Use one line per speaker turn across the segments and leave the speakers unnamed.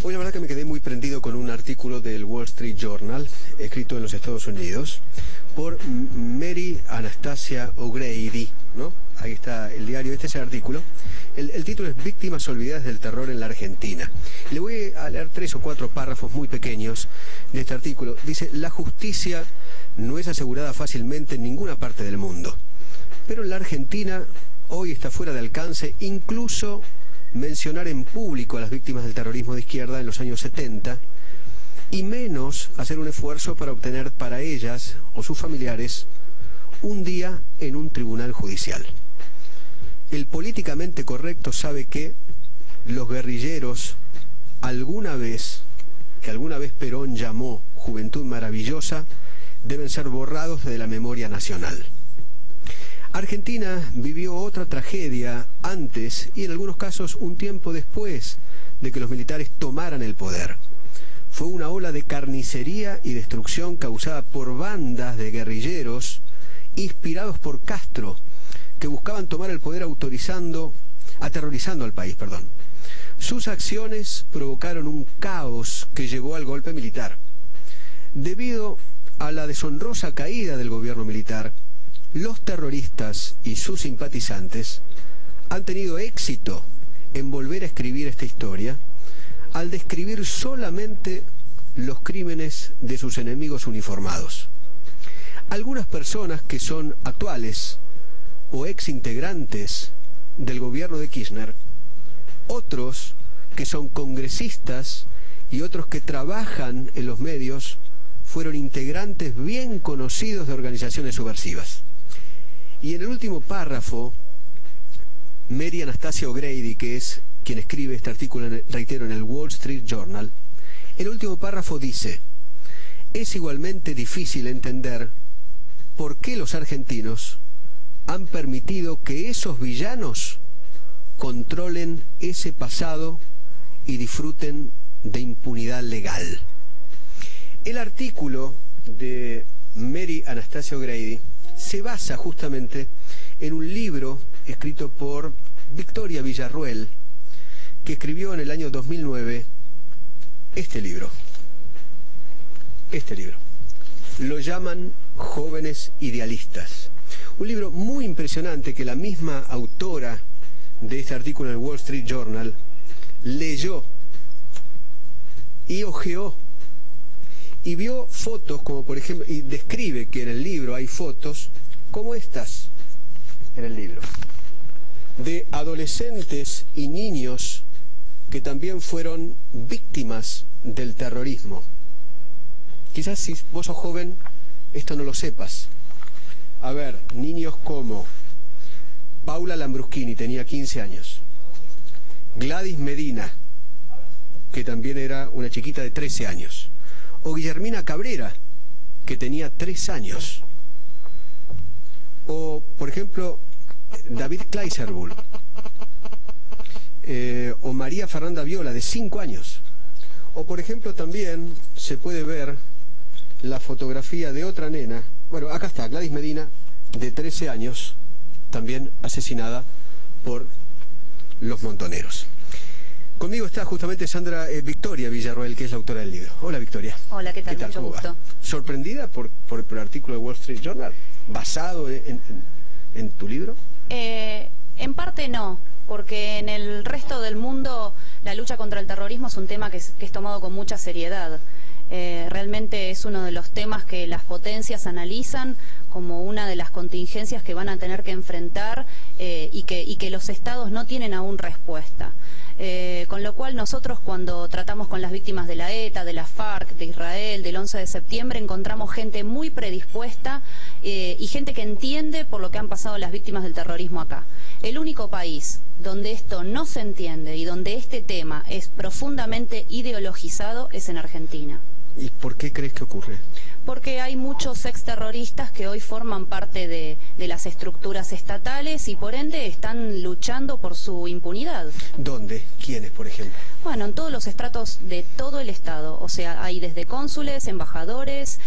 Hoy la verdad que me quedé muy prendido con un artículo del Wall Street Journal, escrito en los Estados Unidos, por Mary Anastasia O'Grady, ¿no? Ahí está el diario, este es el artículo. El título es Víctimas olvidadas del terror en la Argentina. Le voy a leer 3 o 4 párrafos muy pequeños de este artículo. Dice: la justicia no es asegurada fácilmente en ninguna parte del mundo, pero en la Argentina hoy está fuera de alcance incluso mencionar en público a las víctimas del terrorismo de izquierda en los años 70, y menos hacer un esfuerzo para obtener para ellas o sus familiares un día en un tribunal judicial. El políticamente correcto sabe que los guerrilleros, que alguna vez Perón llamó juventud maravillosa, deben ser borrados de la memoria nacional. Argentina vivió otra tragedia antes y en algunos casos un tiempo después de que los militares tomaran el poder. Fue una ola de carnicería y destrucción causada por bandas de guerrilleros inspirados por Castro, que buscaban tomar el poder aterrorizando al país. Sus acciones provocaron un caos que llevó al golpe militar. Debido a la deshonrosa caída del gobierno militar, los terroristas y sus simpatizantes han tenido éxito en volver a escribir esta historia al describir solamente los crímenes de sus enemigos uniformados. Algunas personas que son actuales o exintegrantes del gobierno de Kirchner, otros que son congresistas y otros que trabajan en los medios, fueron integrantes bien conocidos de organizaciones subversivas. Y en el último párrafo, Mary Anastasia O'Grady, que es quien escribe este artículo, reitero, en el Wall Street Journal, el último párrafo dice: es igualmente difícil entender por qué los argentinos han permitido que esos villanos controlen ese pasado y disfruten de impunidad legal. El artículo de Mary Anastasia O'Grady se basa justamente en un libro escrito por Victoria Villarruel, que escribió en el año 2009 este libro. Lo llaman Jóvenes Idealistas. Un libro muy impresionante que la misma autora de este artículo en el Wall Street Journal leyó y hojeó y vio fotos, como por ejemplo, y describe que en el libro hay fotos como estas en el libro, de adolescentes y niños que también fueron víctimas del terrorismo. Quizás si vos sos joven esto no lo sepas. A ver, niños como Paula Lambruschini, tenía 15 años, Gladys Medina, que también era una chiquita de 13 años, o Guillermina Cabrera, que tenía 3 años, o por ejemplo David Kleiserbull, o María Fernanda Viola, de 5 años, o por ejemplo también se puede ver la fotografía de otra nena, bueno, acá está, Gladys Medina, de 13 años, también asesinada por los montoneros. Conmigo está justamente Victoria Villarruel, que es la autora del libro. Hola, Victoria.
Hola, ¿qué tal? Mucho gusto.
¿Sorprendida por el artículo de Wall Street Journal, basado en tu libro?
En parte no, porque en el resto del mundo la lucha contra el terrorismo es un tema que es tomado con mucha seriedad. Realmente es uno de los temas que las potencias analizan como una de las contingencias que van a tener que enfrentar y que los estados no tienen aún respuesta. Con lo cual nosotros, cuando tratamos con las víctimas de la ETA, de la FARC, de Israel, del 11 de septiembre, encontramos gente muy predispuesta y gente que entiende por lo que han pasado las víctimas del terrorismo acá. El único país donde esto no se entiende y donde este tema es profundamente ideologizado es en Argentina.
¿Y por qué crees que ocurre?
Porque hay muchos exterroristas que hoy forman parte de las estructuras estatales y por ende están luchando por su impunidad.
¿Dónde? ¿Quiénes, por ejemplo?
Bueno, en todos los estratos de todo el Estado. O sea, hay desde cónsules, embajadores,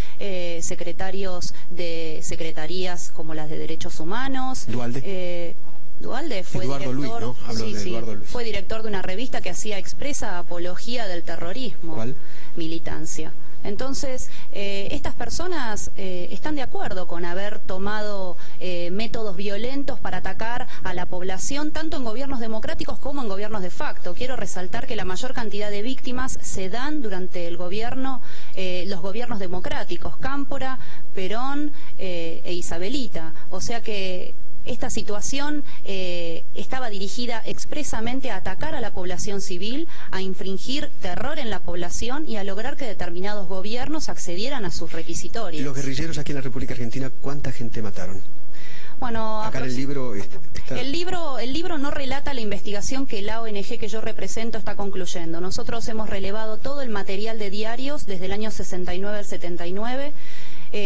secretarios de secretarías como las de Derechos Humanos.
¿Dualde?
Duhalde fue
Eduardo
director,
Luis, ¿no? Hablo de Eduardo Luis.
Fue director de una revista que hacía expresa apología del terrorismo.
¿Cuál?
Militancia. Entonces, estas personas están de acuerdo con haber tomado métodos violentos para atacar a la población, tanto en gobiernos democráticos como en gobiernos de facto. Quiero resaltar que la mayor cantidad de víctimas se dan durante el gobierno, los gobiernos democráticos, Cámpora, Perón e Isabelita. O sea que esta situación estaba dirigida expresamente a atacar a la población civil, a infringir terror en la población y a lograr que determinados gobiernos accedieran a sus requisitorios.
Los guerrilleros aquí en la República Argentina, ¿cuánta gente mataron?
Bueno,
acá en el libro está...
el libro no relata la investigación que la ONG que yo represento está concluyendo. Nosotros hemos relevado todo el material de diarios desde el año 69 al 79,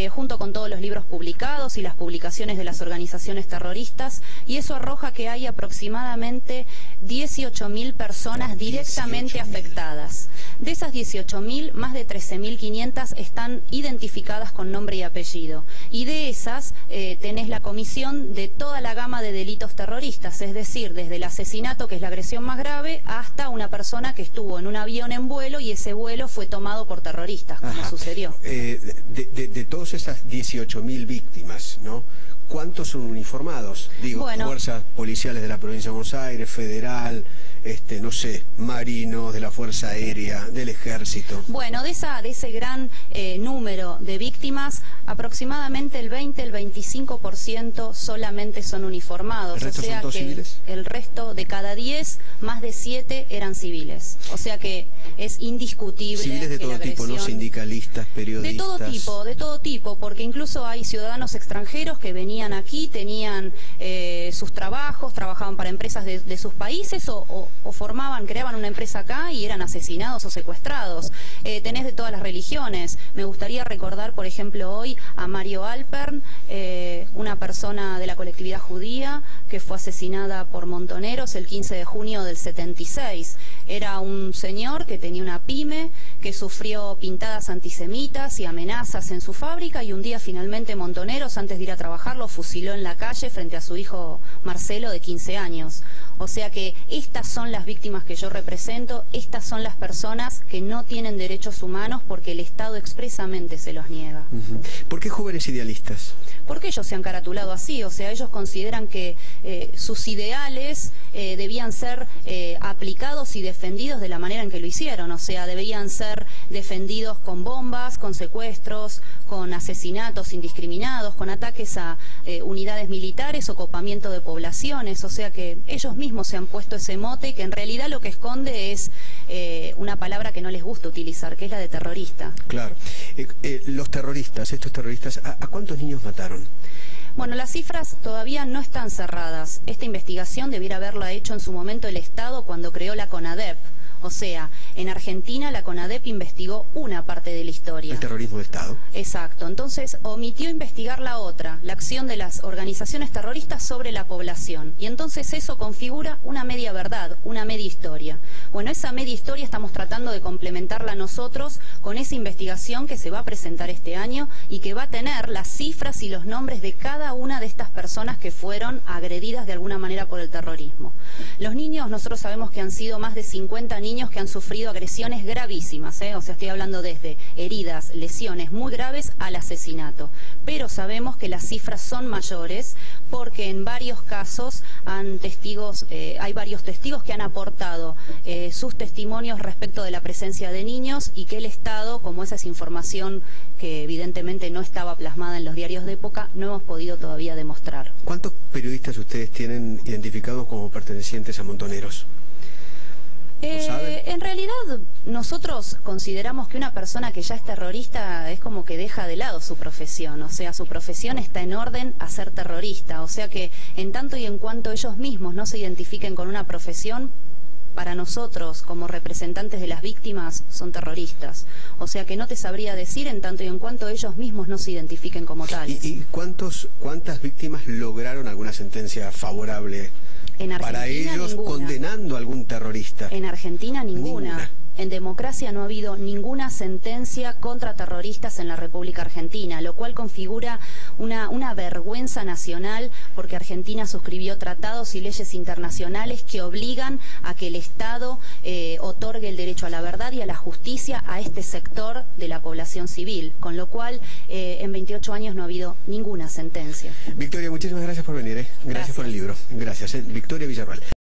junto con todos los libros publicados y las publicaciones de las organizaciones terroristas, y eso arroja que hay aproximadamente 18.000 personas directamente afectadas. De esas 18.000, más de 13.500 están identificadas con nombre y apellido. Y de esas tenés la comisión de toda la gama de delitos terroristas, es decir, desde el asesinato, que es la agresión más grave, hasta una persona que estuvo en un avión en vuelo y ese vuelo fue tomado por terroristas, como sucedió.
De todas esas 18.000 víctimas, ¿no? ¿Cuántos son uniformados? Digo, bueno, fuerzas policiales de la provincia de Buenos Aires, federal, no sé, marinos, de la Fuerza Aérea, del Ejército.
Bueno, de ese gran número de víctimas, aproximadamente el 20, el 25% solamente son uniformados.
¿El resto son todos civiles?
El resto de cada 10, más de 7 eran civiles. O sea que es indiscutible.
Civiles de todo tipo, ¿no? Sindicalistas, periodistas.
De todo tipo, porque incluso hay ciudadanos extranjeros que venían aquí, tenían sus trabajos, trabajaban para empresas de sus países o creaban una empresa acá y eran asesinados o secuestrados. Tenés de todas las religiones. Me gustaría recordar, por ejemplo, hoy a Mario Alpern, una persona de la colectividad judía que fue asesinada por montoneros el 15 de junio del 76. Era un señor que tenía una pyme, que sufrió pintadas antisemitas y amenazas en su fábrica, y un día finalmente montoneros, antes de ir a trabajar, lo fusiló en la calle frente a su hijo Marcelo, de 15 años. O sea que estas son las víctimas que yo represento, estas son las personas que no tienen derechos humanos porque el Estado expresamente se los niega.
¿Por qué jóvenes idealistas?
Porque ellos se han caratulado así, o sea, ellos consideran que sus ideales debían ser aplicados y defendidos de la manera en que lo hicieron, o sea, debían ser defendidos con bombas, con secuestros, con asesinatos indiscriminados, con ataques a unidades militares o copamiento de poblaciones, o sea que ellos mismos se han puesto ese mote que en realidad lo que esconde es una palabra que no les gusta utilizar, que es la de terrorista.
Claro. Los terroristas, estos terroristas, ¿a cuántos niños mataron?
Bueno, las cifras todavía no están cerradas. Esta investigación debiera haberla hecho en su momento el Estado cuando creó la CONADEP. O sea, en Argentina la CONADEP investigó una parte de la historia.
El terrorismo de Estado.
Exacto. Entonces omitió investigar la otra, la acción de las organizaciones terroristas sobre la población. Y entonces eso configura una media verdad, una media historia. Bueno, esa media historia estamos tratando de complementarla nosotros con esa investigación que se va a presentar este año y que va a tener las cifras y los nombres de cada una de estas personas que fueron agredidas de alguna manera por el terrorismo. Los niños, nosotros sabemos que han sido más de 50 niños que han sufrido agresiones gravísimas, o sea, estoy hablando desde heridas, lesiones muy graves al asesinato. Pero sabemos que las cifras son mayores porque en varios casos hay varios testigos que han aportado sus testimonios respecto de la presencia de niños y que el Estado, como esa es información que evidentemente no estaba plasmada en los diarios de época, no hemos podido todavía demostrar.
¿Cuántos periodistas ustedes tienen identificados como pertenecientes a montoneros?
En realidad nosotros consideramos que una persona que ya es terrorista es como que deja de lado su profesión, o sea, su profesión está en orden a ser terrorista, o sea que en tanto y en cuanto ellos mismos no se identifiquen con una profesión, para nosotros como representantes de las víctimas son terroristas, o sea que no te sabría decir en tanto y en cuanto ellos mismos no se identifiquen como tales.
¿Y cuántas víctimas lograron alguna sentencia favorable para ellos, ninguna, condenando a algún terrorista?
En Argentina ninguna. en democracia no ha habido ninguna sentencia contra terroristas en la República Argentina, lo cual configura una vergüenza nacional, porque Argentina suscribió tratados y leyes internacionales que obligan a que el Estado otorgue el derecho a la verdad y a la justicia a este sector de la población civil, con lo cual en 28 años no ha habido ninguna sentencia.
Victoria, muchísimas gracias por venir. Gracias por el libro. Gracias. Victoria Villarroel.